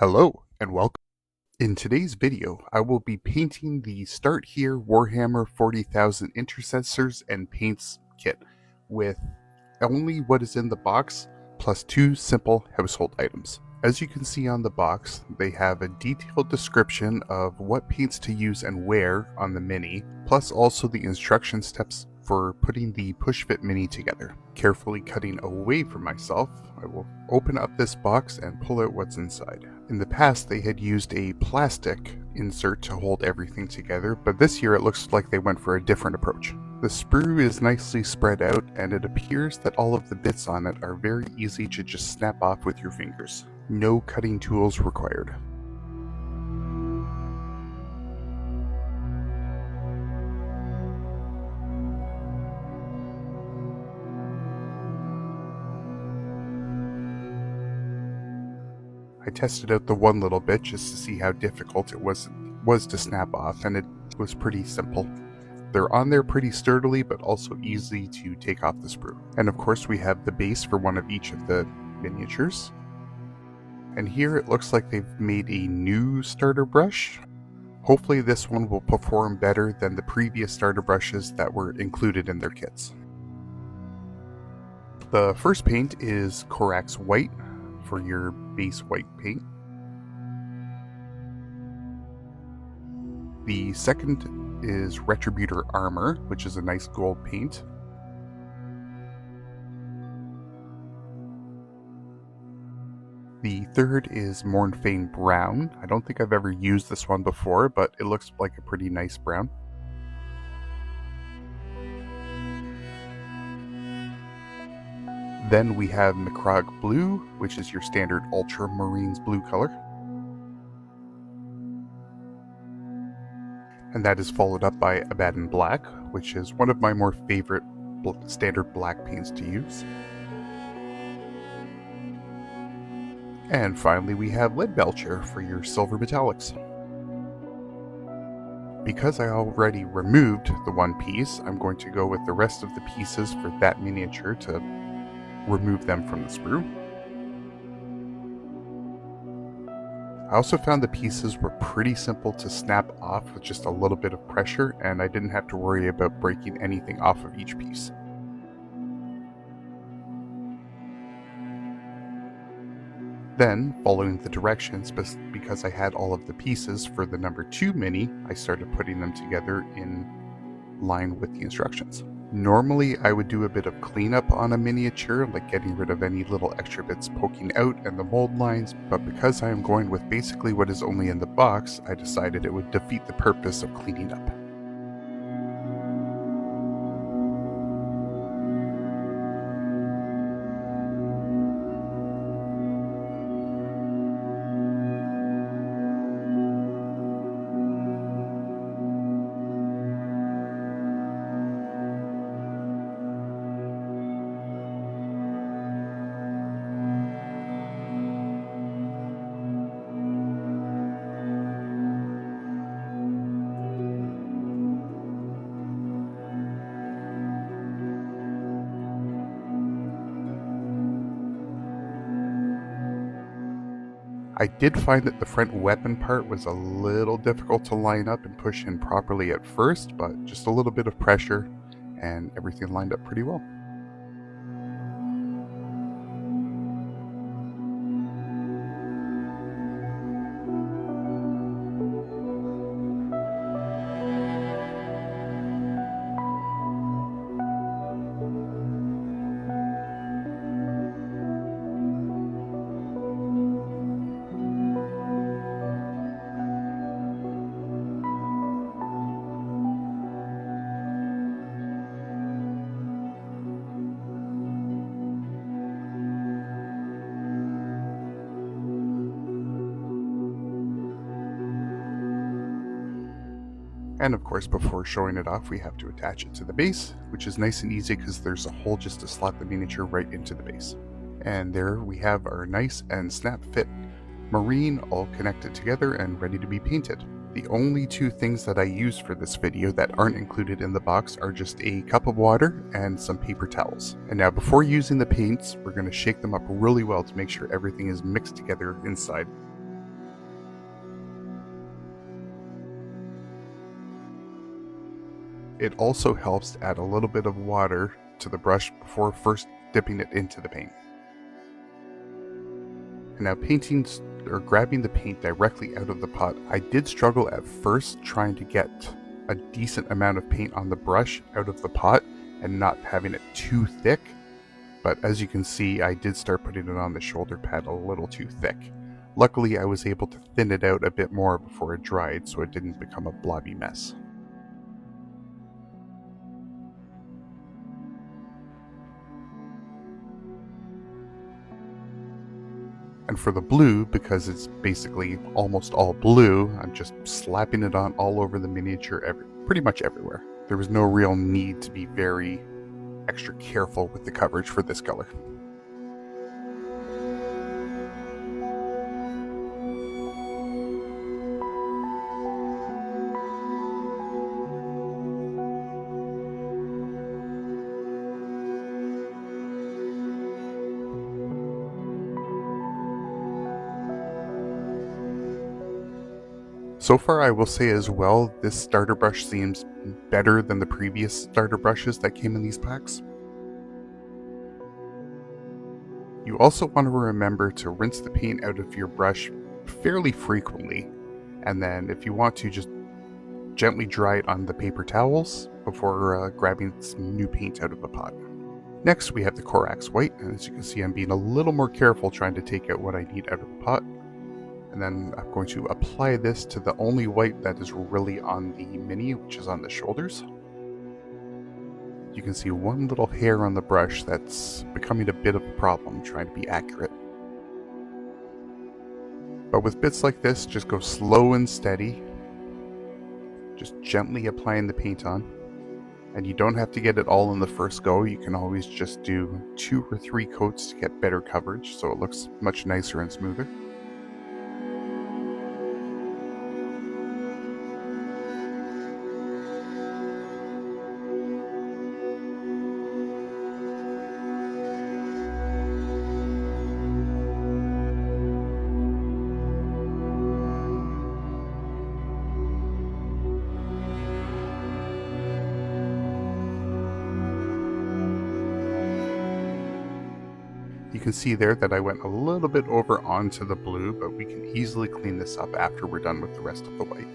Hello and welcome. In today's video, I will be painting the Start Here Warhammer 40,000 Intercessors and Paints kit with only what is in the box plus 2 simple household items. As you can see on the box, they have a detailed description of what paints to use and where on the mini, plus also the instruction steps for putting the push fit mini together. Carefully cutting away from myself, I will open up this box and pull out what's inside. In the past, they had used a plastic insert to hold everything together, but this year it looks like they went for a different approach. The sprue is nicely spread out, and it appears that all of the bits on it are very easy to just snap off with your fingers. No cutting tools required. I tested out the one little bit just to see how difficult it was to snap off, and it was pretty simple. They're on there pretty sturdily, but also easy to take off the sprue. And of course we have the base for one of each of the miniatures. And here it looks like they've made a new starter brush. Hopefully this one will perform better than the previous starter brushes that were included in their kits. The first paint is Corax White for your base white paint. The second is Retributor Armor, which is a nice gold paint. The third is Mournfane Brown. I don't think I've ever used this one before, but it looks like a pretty nice brown. Then we have Macragge Blue, which is your standard Ultramarines blue color. And that is followed up by Abaddon Black, which is one of my more favorite standard black paints to use. And finally we have Leadbelcher for your silver metallics. Because I already removed the one piece, I'm going to go with the rest of the pieces for that miniature to remove them from the sprue. I also found the pieces were pretty simple to snap off with just a little bit of pressure, and I didn't have to worry about breaking anything off of each piece. Then, following the directions, because I had all of the pieces for the number 2 mini, I started putting them together in line with the instructions. Normally, I would do a bit of cleanup on a miniature, like getting rid of any little extra bits poking out and the mold lines, but because I am going with basically what is only in the box, I decided it would defeat the purpose of cleaning up. I did find that the front weapon part was a little difficult to line up and push in properly at first, but just a little bit of pressure and everything lined up pretty well. And of course, before showing it off, we have to attach it to the base, which is nice and easy because there's a hole just to slot the miniature right into the base. And there we have our nice and snap fit Marine all connected together and ready to be painted. The only 2 things that I used for this video that aren't included in the box are just a cup of water and some paper towels. And now before using the paints, we're going to shake them up really well to make sure everything is mixed together inside. It also helps to add a little bit of water to the brush before first dipping it into the paint. And now painting or grabbing the paint directly out of the pot, I did struggle at first trying to get a decent amount of paint on the brush out of the pot and not having it too thick. But as you can see, I did start putting it on the shoulder pad a little too thick. Luckily, I was able to thin it out a bit more before it dried so it didn't become a blobby mess. And for the blue, because it's basically almost all blue, I'm just slapping it on all over the miniature pretty much everywhere. There was no real need to be very extra careful with the coverage for this color. So far, I will say as well, this starter brush seems better than the previous starter brushes that came in these packs. You also want to remember to rinse the paint out of your brush fairly frequently, and then if you want to, just gently dry it on the paper towels before grabbing some new paint out of the pot. Next, we have the Corax White, and as you can see, I'm being a little more careful trying to take out what I need out of the pot. And then I'm going to apply this to the only white that is really on the mini, which is on the shoulders. You can see one little hair on the brush that's becoming a bit of a problem trying to be accurate. But with bits like this, just go slow and steady. Just gently applying the paint on. And you don't have to get it all in the first go. You can always just do 2 or 3 coats to get better coverage so it looks much nicer and smoother. You can see there that I went a little bit over onto the blue, but we can easily clean this up after we're done with the rest of the white.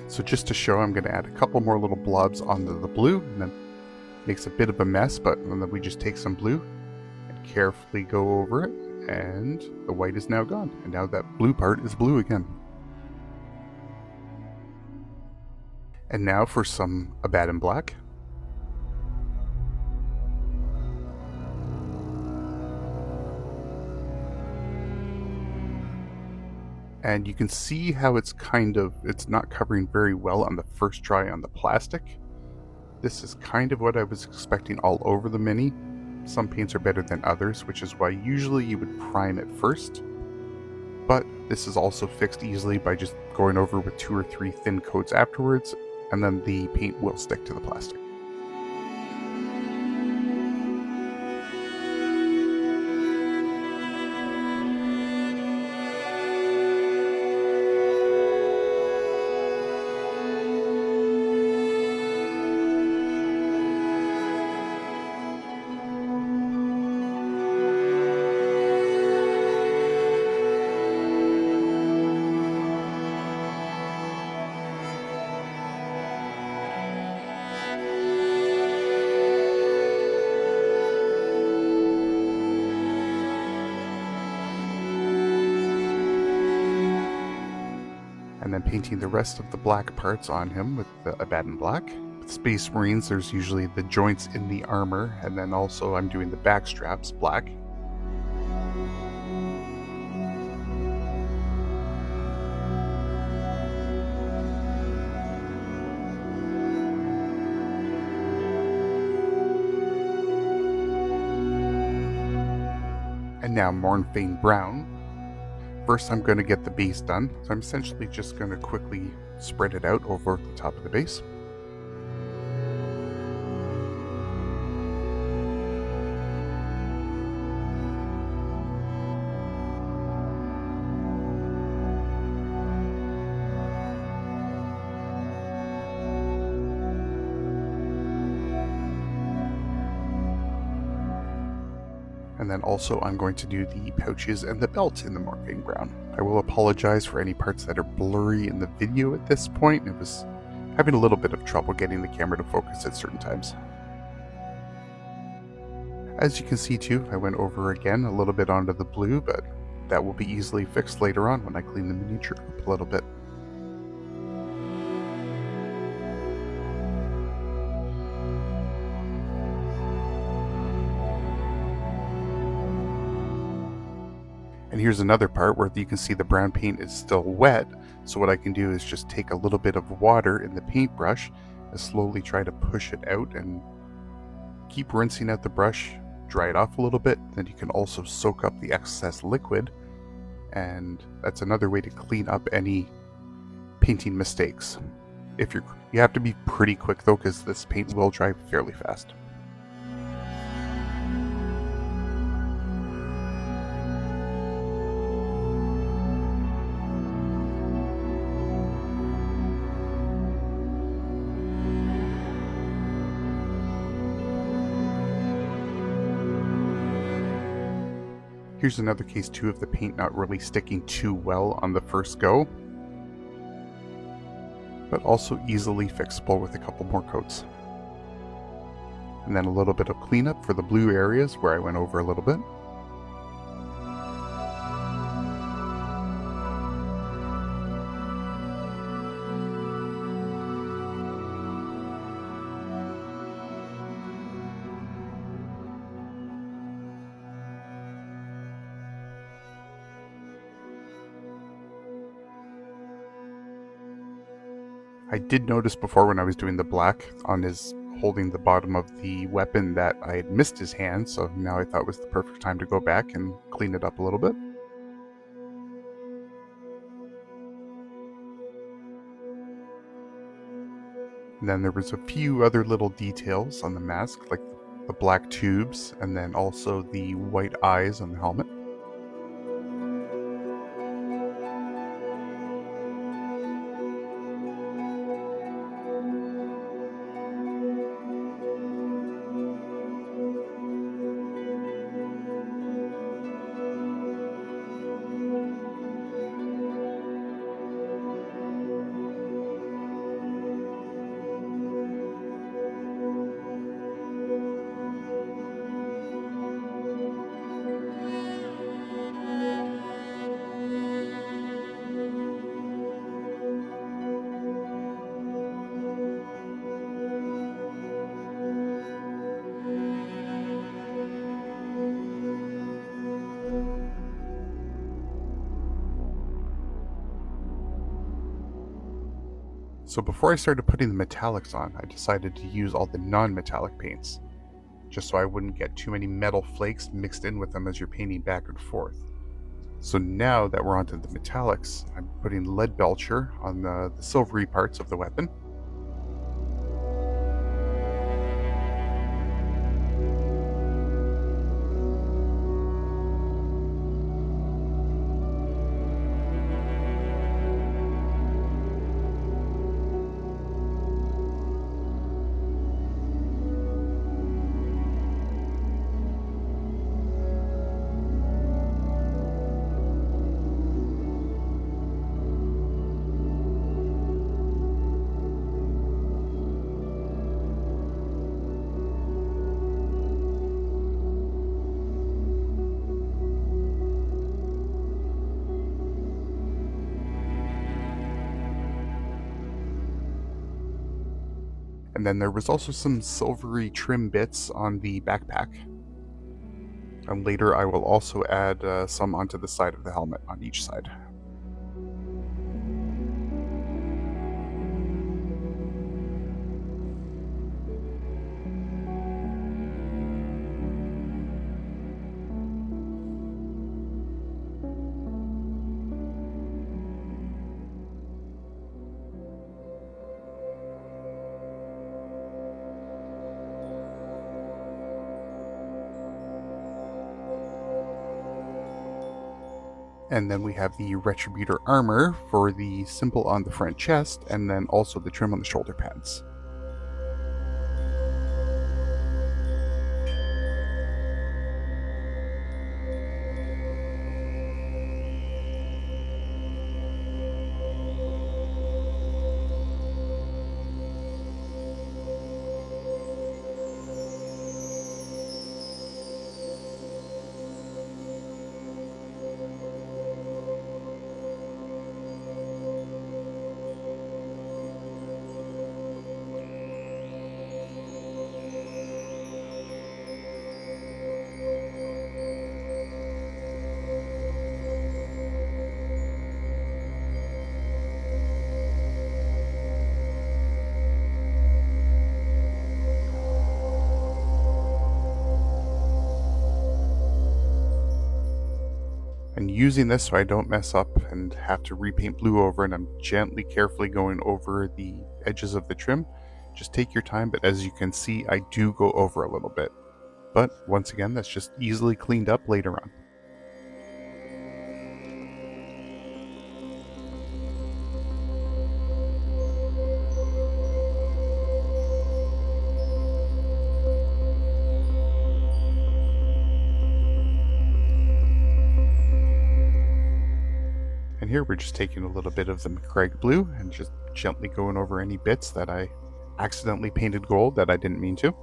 So just to show, I'm going to add a couple more little blobs onto the blue, and then makes a bit of a mess, but then we just take some blue and carefully go over it, and the white is now gone. And now that blue part is blue again. And now for some Abaddon Black. And you can see how it's not covering very well on the first try on the plastic. This is kind of what I was expecting all over the mini. Some paints are better than others, which is why usually you would prime it first. But this is also fixed easily by just going over with 2 or 3 thin coats afterwards, and then the paint will stick to the plastic. And then painting the rest of the black parts on him with the Abaddon Black. With Space Marines, there's usually the joints in the armor, and then also I'm doing the back straps black. And now Mournfane Brown. First I'm going to get the base done, so I'm essentially just going to quickly spread it out over the top of the base. And then also I'm going to do the pouches and the belt in the morphine brown. I will apologize for any parts that are blurry in the video at this point. It was having a little bit of trouble getting the camera to focus at certain times. As you can see too, I went over again a little bit onto the blue, but that will be easily fixed later on when I clean the miniature up a little bit. And here's another part where you can see the brown paint is still wet, so what I can do is just take a little bit of water in the paintbrush and slowly try to push it out and keep rinsing out the brush, dry it off a little bit. Then you can also soak up the excess liquid, and that's another way to clean up any painting mistakes. You have to be pretty quick though, because this paint will dry fairly fast. Here's another case too of the paint not really sticking too well on the first go, but also easily fixable with a couple more coats. And then a little bit of cleanup for the blue areas where I went over a little bit. I did notice before when I was doing the black on his holding the bottom of the weapon that I had missed his hand, so now I thought was the perfect time to go back and clean it up a little bit. And then there was a few other little details on the mask, like the black tubes and then also the white eyes on the helmet. So before I started putting the metallics on, I decided to use all the non-metallic paints, just so I wouldn't get too many metal flakes mixed in with them as you're painting back and forth. So now that we're onto the metallics, I'm putting lead belcher on the silvery parts of the weapon. And then there was also some silvery trim bits on the backpack. And later I will also add some onto the side of the helmet on each side. And then we have the Retributor armor for the symbol on the front chest, and then also the trim on the shoulder pads. And using this so I don't mess up and have to repaint blue over it, I'm gently, carefully going over the edges of the trim. Just take your time, but as you can see, I do go over a little bit. But once again, that's just easily cleaned up later on. And here we're just taking a little bit of the McCraig blue and just gently going over any bits that I accidentally painted gold that I didn't mean to.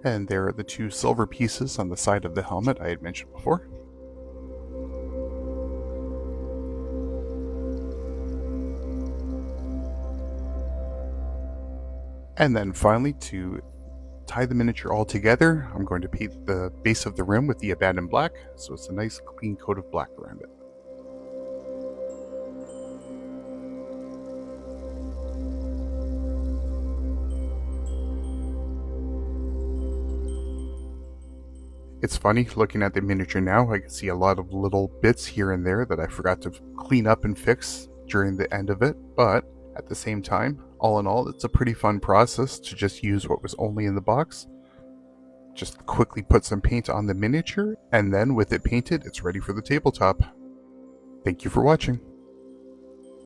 And there are the two silver pieces on the side of the helmet I had mentioned before. And then finally, to tie the miniature all together, I'm going to paint the base of the rim with the Abaddon black, so it's a nice clean coat of black around it. It's funny, looking at the miniature now, I can see a lot of little bits here and there that I forgot to clean up and fix during the end of it, but at the same time, all in all, it's a pretty fun process to just use what was only in the box. Just quickly put some paint on the miniature, and then with it painted, it's ready for the tabletop. Thank you for watching.